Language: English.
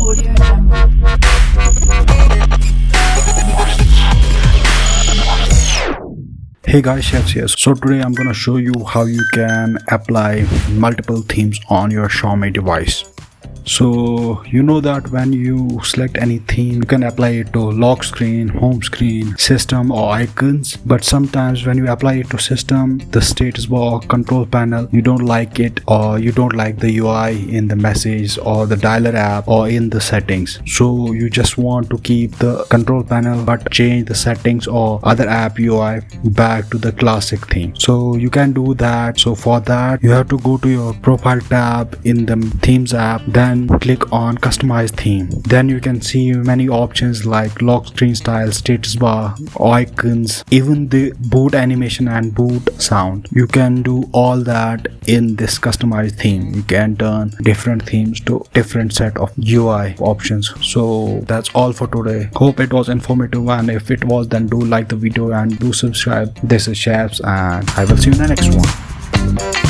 Hey guys, shaFs here. So today I'm gonna show you how you can apply multiple themes on your Xiaomi device. So you know that when you select any theme, you can apply it to lock screen, home screen, system or icons. But sometimes when you apply it to system, the status bar, control panel, you don't like it, or you don't like the UI in the message or the dialer app or in the settings. So you just want to keep the control panel but change the settings or other app UI back to the classic theme. So you can do that. So for that you have to go to your profile tab in the themes app, then click on customize theme. Then you can see many options like lock screen style, status bar, icons, even the boot animation and boot sound. You can do all that in this customized theme. You can turn different themes to different set of UI options. So that's all for today. Hope it was informative, and if it was, then do like the video and do subscribe. This is shaFs, and I will see you in the next one.